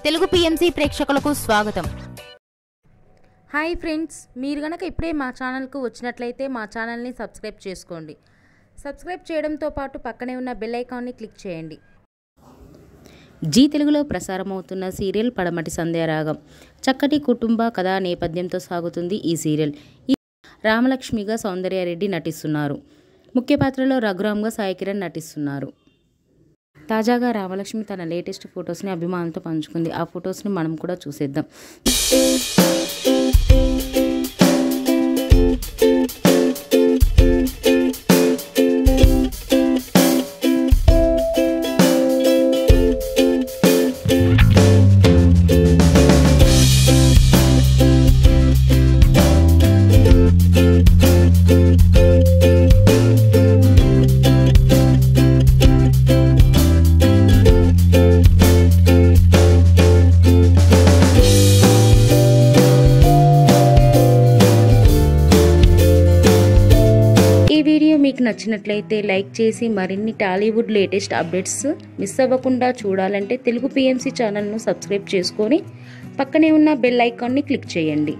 Telugu PMC ప్రేక్షకులకు స్వాగతం. Hi friends, మీరు గనక ఇప్పుడే మా ఛానల్కు వచ్చినట్లయితే మా ఛానల్ని సబ్స్క్రైబ్ చేసుకోండి. సబ్స్క్రైబ్ చేయడంతో పాటు పక్కనే ఉన్న బెల్ ఐకాన్ని క్లిక్ చేయండి. జీ తెలుగులో ప్రసారమవుతున్న సీరియల్ పడమటి సంధ్యారాగం. చక్కటి కుటుంబ కథా నేపథ్యంతో సాగుతుంది ఈ సీరియల్. రామలక్ష్మిగా సౌందర్యారెడ్డి నటిస్తున్నారు. ముఖ్య పాత్రలో రఘురామ్గా సాయి కిరణ్ నటిస్తున్నారు. తాజాగా రామలక్ష్మి తన లేటెస్ట్ ఫొటోస్ని అభిమానులతో పంచుకుంది. ఆ ఫొటోస్ని మనం కూడా చూసేద్దాం. ఈ వీడియో మీకు నచ్చినట్లయితే లైక్ చేసి మరిన్ని టాలీవుడ్ లేటెస్ట్ అప్డేట్స్ మిస్ అవ్వకుండా చూడాలంటే తెలుగు పిఎంసి ఛానల్ను సబ్స్క్రైబ్ చేసుకొని పక్కనే ఉన్న బెల్ ఐకాన్ని క్లిక్ చేయండి.